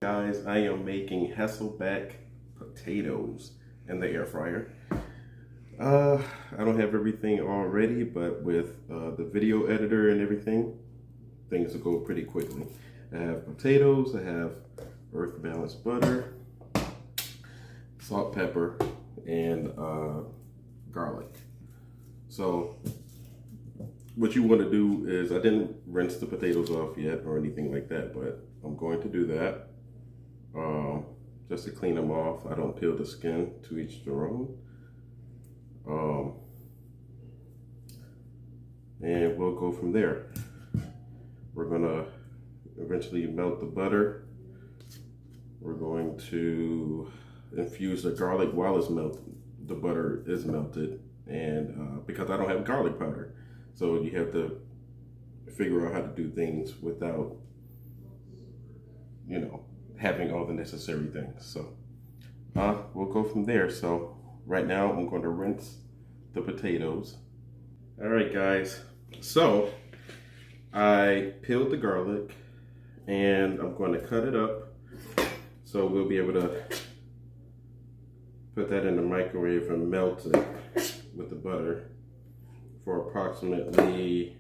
Guys, I am making hasselback potatoes in the air fryer. I don't have everything all ready, but with the video editor and everything, things will go pretty quickly. I have potatoes, I have earth balanced butter, salt, pepper, and garlic. So what you want to do is, I didn't rinse the potatoes off yet or anything like that, but I'm going to do that. Just to clean them off. I don't peel the skin, to each their own. And we'll go from there. We're gonna eventually melt the butter. We're going to infuse the garlic while it's melted. The butter is melted, and because I don't have garlic powder, so you have to figure out how to do things without, having all the necessary things. So we'll go from there. So right now I'm going to rinse the potatoes. All right, guys. So I peeled the garlic and I'm going to cut it up. So we'll be able to put that in the microwave and melt it with the butter for approximately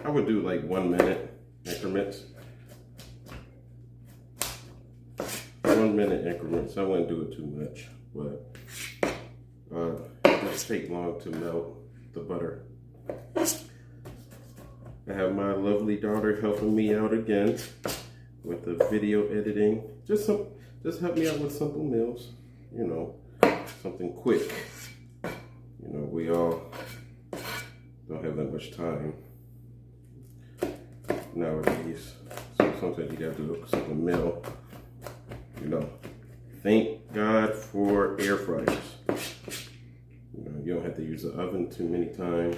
I would do like 1 minute increments. 1 minute increments. I wouldn't do it too much, but it doesn't take long to melt the butter. I have my lovely daughter helping me out again with the video editing. Just help me out with simple meals, something quick. We all don't have that much time nowadays, so sometimes you gotta do a simple meal. Thank God for air fryers. You don't have to use the oven too many times.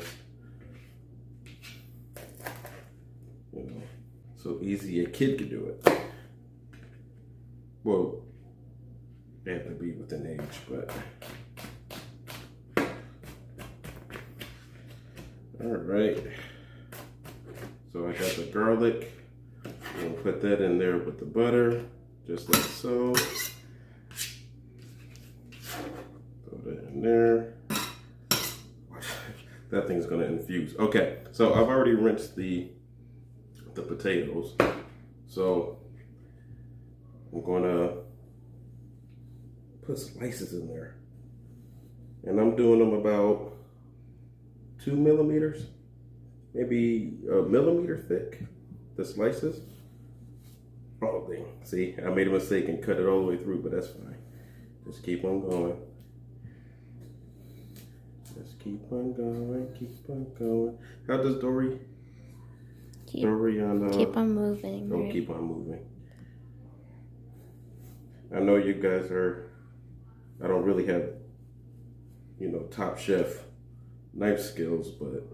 So easy a kid could do it. Well, they have to be within age, but all right. So I got the garlic. I'm gonna put that in there with the butter, just like so. Throw that in there. That thing's gonna infuse. Okay, so I've already rinsed the potatoes. So I'm gonna put slices in there. And I'm doing them about 2 millimeters. Maybe a millimeter thick, the slices. Oh, dang. See, I made a mistake and cut it all the way through, but that's fine. Just keep on going. Just keep on going, keep on going. How does Dory? Keep on moving. Don't keep on moving. I know you guys I don't really have, top chef knife skills, but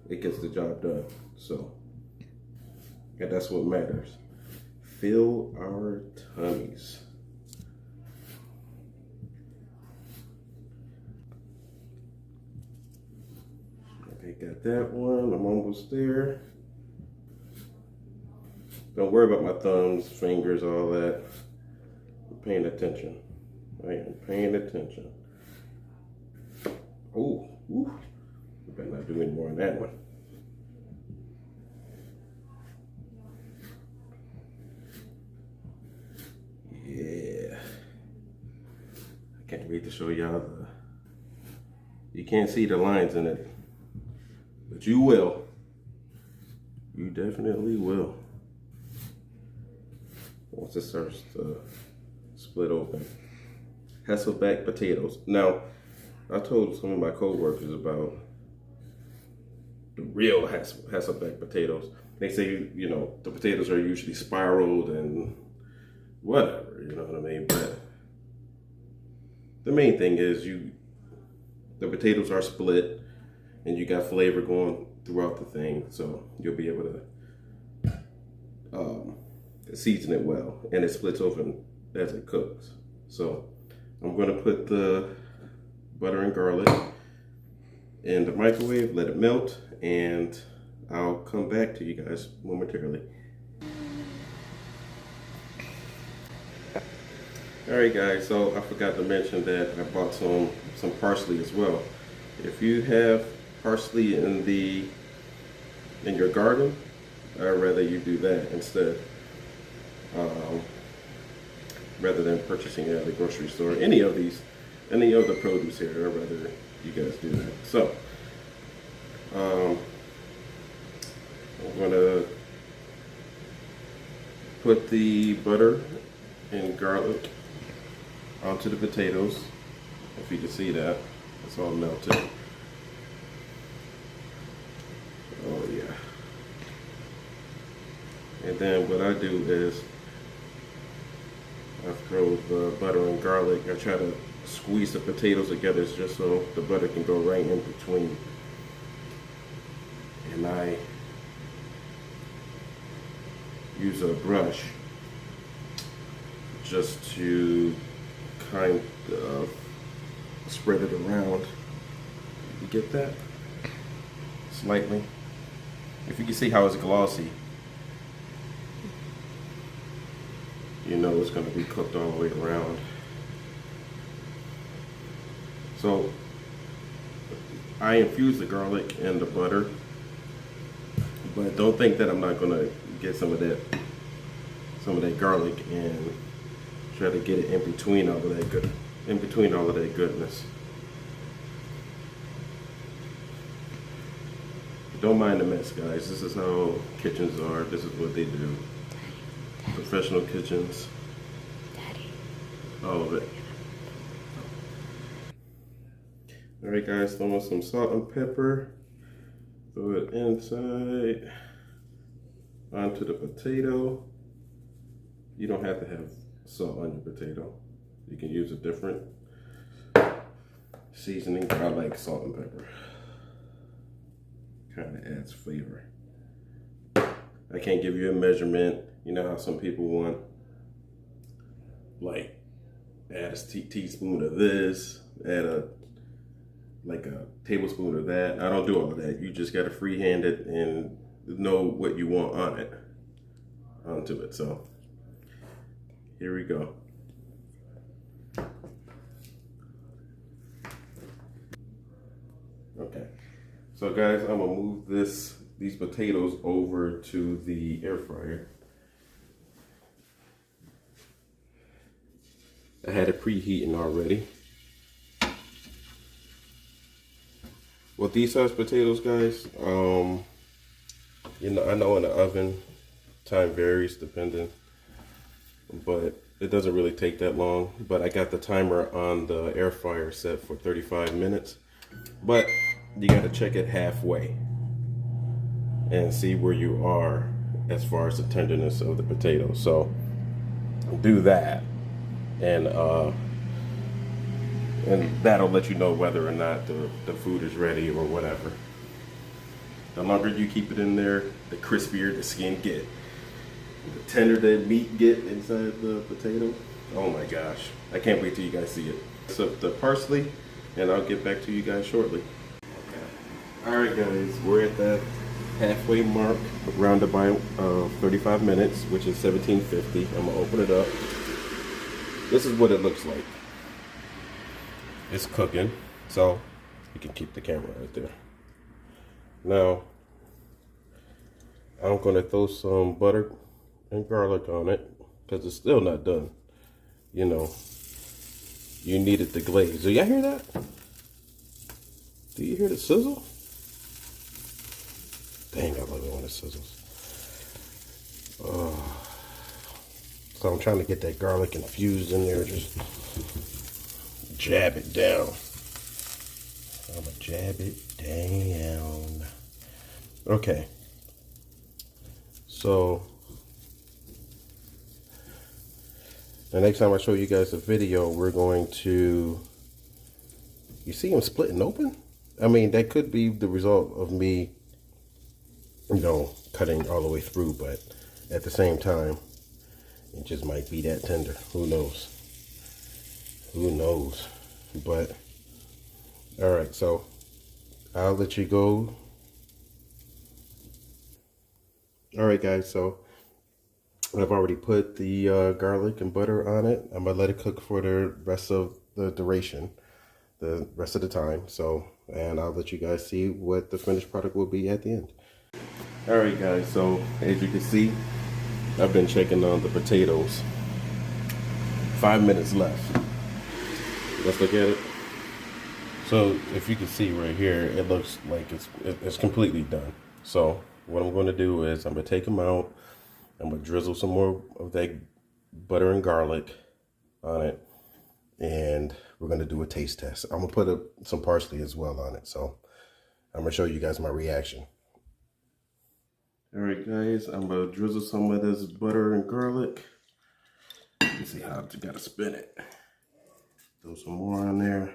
it gets the job done. So, yeah, that's what matters. Fill our tummies. Okay, got that one. I'm almost there. Don't worry about my thumbs, fingers, all that. I'm paying attention. I am paying attention. Oh, I better not do any more on that one. Yeah. I can't wait to show y'all you can't see the lines in it, but you will. You definitely will. Once it starts to split open. Hasselback potatoes. Now, I told some of my co-workers about the real Hasselback potatoes. They say, the potatoes are usually spiraled and whatever, you know what I mean? But the main thing is the potatoes are split and you got flavor going throughout the thing, so you'll be able to season it well, and it splits open as it cooks. So I'm gonna put the butter and garlic in the microwave, let it melt, and I'll come back to you guys momentarily. Alright guys, so I forgot to mention that I bought some parsley as well. If you have parsley in your garden, I'd rather you do that instead. Rather than purchasing it at the grocery store. Any of the produce here, I'd rather you guys do that. So, I'm gonna put the butter and garlic onto the potatoes. If you can see that, it's all melted. Oh yeah. And then what I do is I throw the butter and garlic. I try to squeeze the potatoes together just so the butter can go right in between. And I use a brush just to kind of spread it around. You get that? Slightly. If you can see how it's glossy, you know it's going to be cooked all the way around. So I infuse the garlic and the butter, but don't think that I'm not going to get some of that garlic and try to get it in between all of that goodness. Don't mind the mess, guys. This is how kitchens are. This is what they do. Professional kitchens. Daddy. All of it. Alright guys, throw in some salt and pepper. Throw it inside onto the potato. You don't have to have salt on your potato. You can use a different seasoning, but I like salt and pepper. Kind of adds flavor. I can't give you a measurement. You know how some people want, like, add a teaspoon of this, add a tablespoon of that. I don't do all of that. You just got to freehand it and know what you want onto it. So here we go. Okay. So guys, I'm gonna move these potatoes over to the air fryer. I had it preheating already. With these size potatoes, guys, you know, I know in the oven, time varies depending, but it doesn't really take that long. But I got the timer on the air fryer set for 35 minutes, but you got to check it halfway and see where you are as far as the tenderness of the potato. So do that, and that'll let you know whether or not the food is ready or whatever. The longer you keep it in there, the crispier the skin get. The tender the meat get inside the potato. Oh my gosh. I can't wait till you guys see it. So the parsley, and I'll get back to you guys shortly. Okay. Alright guys, we're at that halfway mark, round about 35 minutes, which is 1750. I'm gonna open it up. This is what it looks like. It's cooking, so you can keep the camera right there. Now, I'm gonna throw some butter and garlic on it because it's still not done. You know, you needed the glaze. Do y'all hear that? Do you hear the sizzle? Dang, I love it when it sizzles. So I'm trying to get that garlic infused in there. Just jab it down. I'm gonna jab it down. Okay. So the next time I show you guys the video, we're going to, you see them splitting open? I mean, that could be the result of me, you know, cutting all the way through, but at the same time, it just might be that tender. Who knows? Who knows? But all right, so I'll let you go. All right, guys, so I've already put the garlic and butter on it. I'm gonna let it cook for the rest of the duration, the rest of the time. So, and I'll let you guys see what the finished product will be at the end. All right, guys, so as you can see, I've been checking on the potatoes. 5 minutes left. Let's look at it. So if you can see right here, it looks like it's completely done. So what I'm going to do is I'm going to take them out. I'm going to drizzle some more of that butter and garlic on it. And we're going to do a taste test. I'm going to put some parsley as well on it. So I'm going to show you guys my reaction. All right, guys, I'm going to drizzle some of this butter and garlic. Let's see how I got to spin it. Throw some more on there.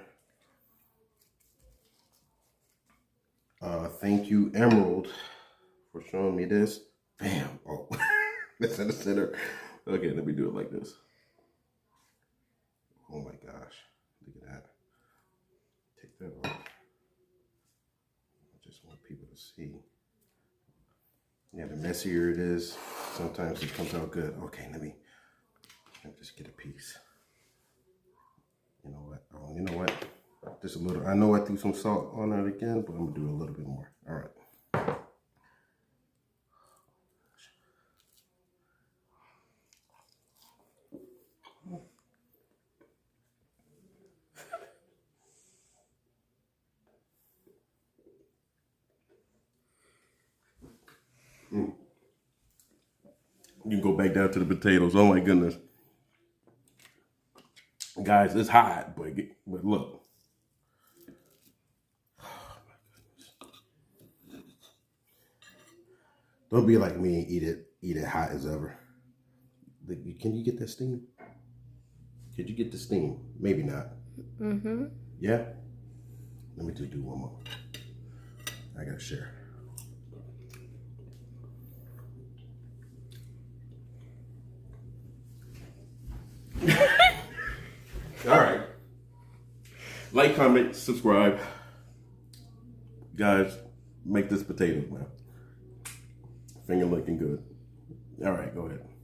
Thank you, Emerald, for showing me this. Bam. Oh, that's in the center. Okay, let me do it like this. Oh my gosh. Look at that. Take that off. I just want people to see. Yeah, the messier it is, sometimes it comes out good. Okay, let me just get a piece. You know what? Oh, you know what? Just a little. I know I threw some salt on it again, but I'm gonna do a little bit more. All right. You can go back down to the potatoes. Oh my goodness. Guys, it's hot, but look. Oh my goodness. Don't be like me and eat it hot as ever. Can you get that steam? Could you get the steam? Maybe not. Mm-hmm. Yeah? Let me just do one more. I gotta share. All right. Like, comment, subscribe. Guys, make this potatoes, man. Finger looking good. All right, go ahead.